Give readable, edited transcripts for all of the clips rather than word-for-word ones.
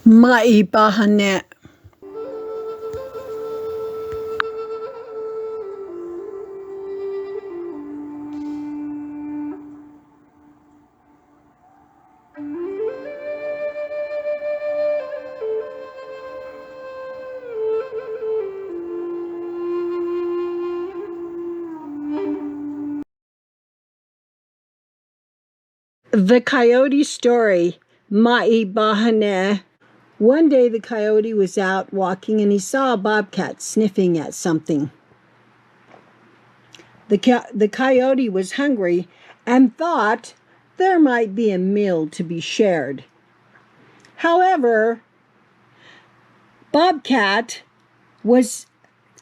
Maibahane. The Coyote Story, Maibahane. One day the coyote was out walking and he saw a bobcat sniffing at something. The coyote was hungry and thought there might be a meal to be shared. However, Bobcat was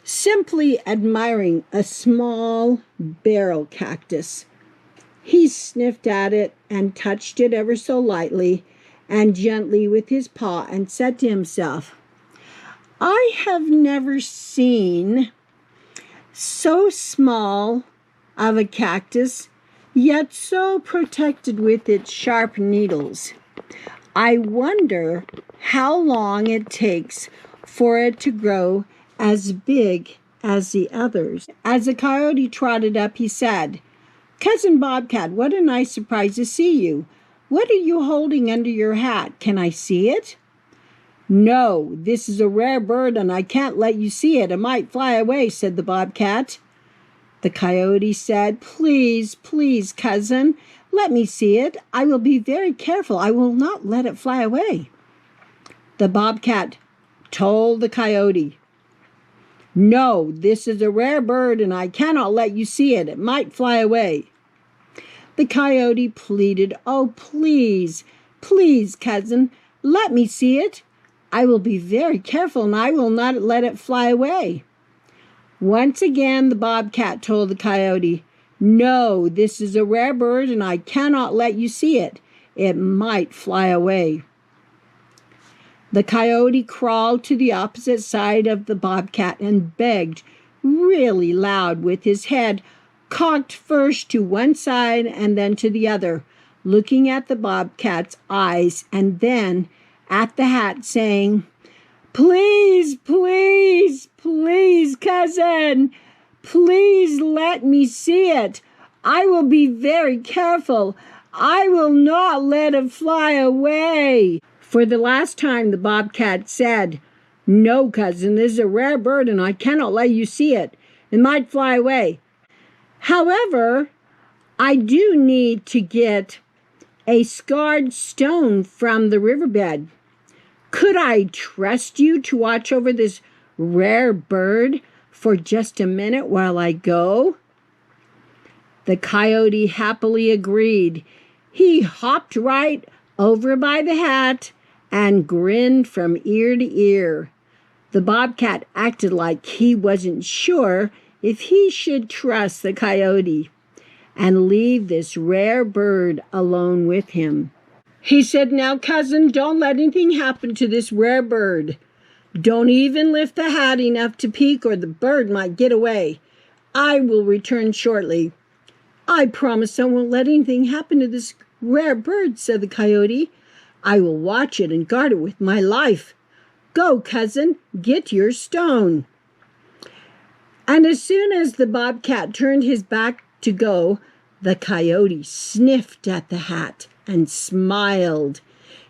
simply admiring a small barrel cactus. He sniffed at it and touched it ever so lightly and gently with his paw and said to himself, "I have never seen so small of a cactus, yet so protected with its sharp needles. I wonder how long it takes for it to grow as big as the others." As the coyote trotted up, he said, "Cousin Bobcat, what a nice surprise to see you. What are you holding under your hat? Can I see it?" "No, this is a rare bird and I can't let you see it. It might fly away," said the bobcat. The coyote said, "Please, please, cousin, let me see it. I will be very careful. I will not let it fly away." The bobcat told the coyote, "No, this is a rare bird and I cannot let you see it. It might fly away." The coyote pleaded, "Oh, please, please, cousin, let me see it. I will be very careful and I will not let it fly away." Once again, the bobcat told the coyote, "No, this is a rare bird and I cannot let you see it. It might fly away." The coyote crawled to the opposite side of the bobcat and begged really loud with his head cocked first to one side and then to the other, looking at the bobcat's eyes and then at the hat, saying, "Please, please, please, cousin, please let me see it. I will be very careful. I will not let it fly away." For the last time, the bobcat said, "No, cousin, this is a rare bird and I cannot let you see it. It might fly away. However, I do need to get a scarred stone from the riverbed. Could I trust you to watch over this rare bird for just a minute while I go?" The coyote happily agreed. He hopped right over by the hat and grinned from ear to ear. The bobcat acted like he wasn't sure if he should trust the coyote and leave this rare bird alone with him. He said, "Now, cousin, don't let anything happen to this rare bird. Don't even lift the hat enough to peek or the bird might get away. I will return shortly." "I promise I won't let anything happen to this rare bird," said the coyote. "I will watch it and guard it with my life. Go, cousin, get your stone." And as soon as the bobcat turned his back to go, the coyote sniffed at the hat and smiled.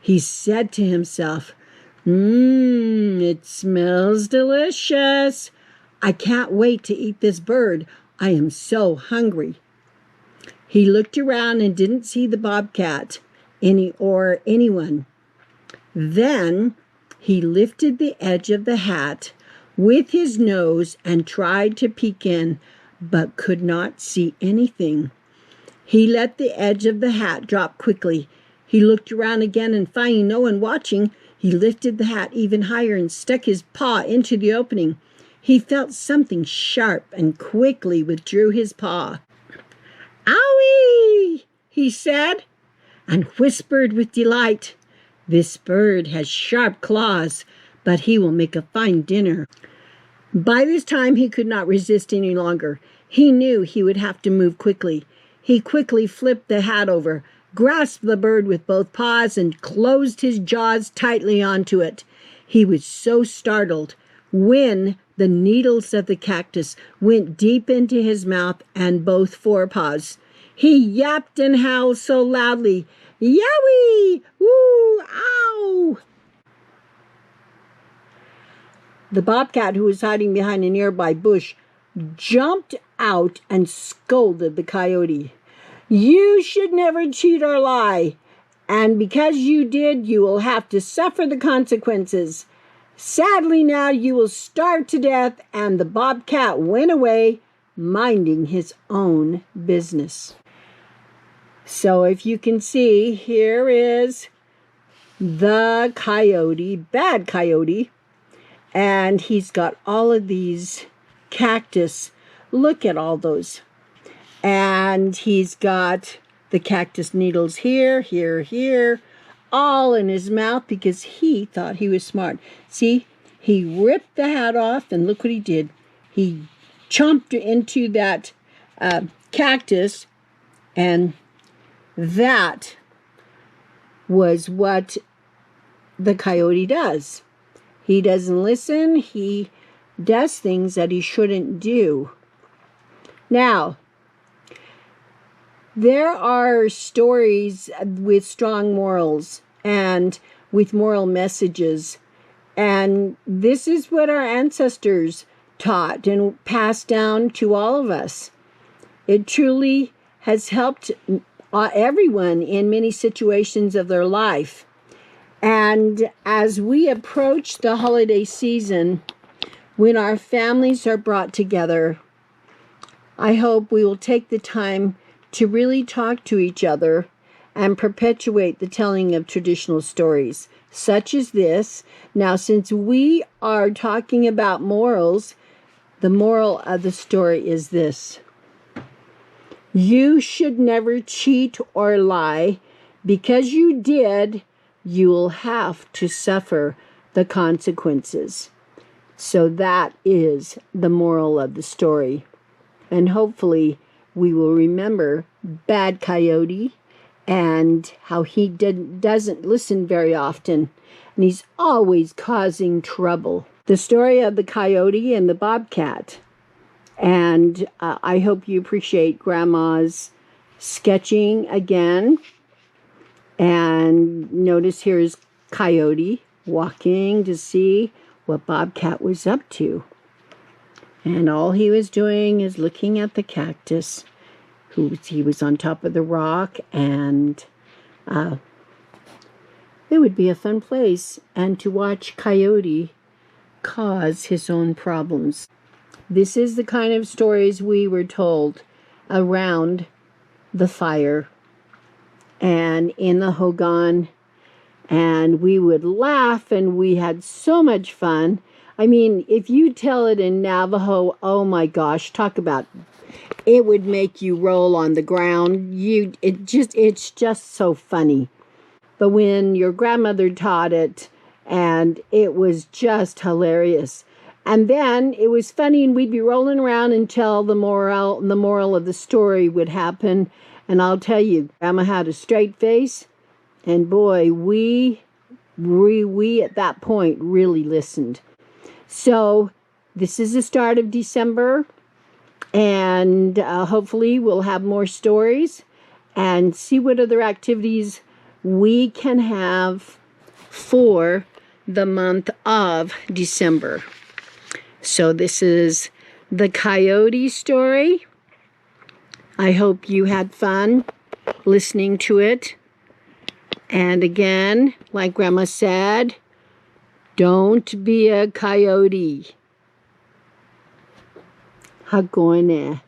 He said to himself, It smells delicious. I can't wait to eat this bird. I am so hungry." He looked around and didn't see the bobcat or anyone. Then he lifted the edge of the hat with his nose and tried to peek in, but could not see anything. He let the edge of the hat drop quickly. He looked around again and finding no one watching, he lifted the hat even higher and stuck his paw into the opening. He felt something sharp and quickly withdrew his paw. "Owie!" he said, and whispered with delight, "This bird has sharp claws, but he will make a fine dinner." By this time he could not resist any longer. He knew he would have to move quickly. He quickly flipped the hat over, grasped the bird with both paws, and closed his jaws tightly onto it. He was so startled when the needles of the cactus went deep into his mouth and both forepaws. He yapped and howled so loudly, "Yowie! Woo! Ow!" The bobcat, who was hiding behind a nearby bush, jumped out and scolded the coyote. "You should never cheat or lie, and because you did, you will have to suffer the consequences. Sadly, now you will starve to death." And the bobcat went away, minding his own business. So if you can see, here is the coyote, bad coyote, and he's got all of these cactus. Look at all those. And he's got the cactus needles here, here, here, all in his mouth because he thought he was smart. See, he ripped the hat off, and look what he did. He chomped into that cactus, and that was what the coyote does. He doesn't listen. He does things that he shouldn't do. Now, there are stories with strong morals and with moral messages. And this is what our ancestors taught and passed down to all of us. It truly has helped everyone in many situations of their life. And as we approach the holiday season, when our families are brought together, I hope we will take the time to really talk to each other and perpetuate the telling of traditional stories, such as this. Now, since we are talking about morals, the moral of the story is this: you should never cheat or lie. Because you did, you will have to suffer the consequences. So that is the moral of the story. And hopefully we will remember Bad Coyote and how he doesn't listen very often. And he's always causing trouble. The story of the coyote and the bobcat. And I hope you appreciate Grandma's sketching again. And notice here is Coyote walking to see what Bobcat was up to. And all he was doing is looking at the cactus. He was on top of the rock, and it would be a fun place. And to watch Coyote cause his own problems. This is the kind of stories we were told around the fire and in the hogan, and we would laugh, and we had so much fun. I mean, if you tell it in Navajo, oh my gosh, talk about, it would make you roll on the ground. It's just so funny. But when your grandmother taught it, and it was just hilarious. And then it was funny, and we'd be rolling around until the moral of the story would happen. And I'll tell you, Grandma had a straight face, and boy, we at that point really listened. So this is the start of December, and hopefully we'll have more stories and see what other activities we can have for the month of December. So this is the coyote story. I hope you had fun listening to it. And again, like Grandma said, don't be a coyote. Hagone.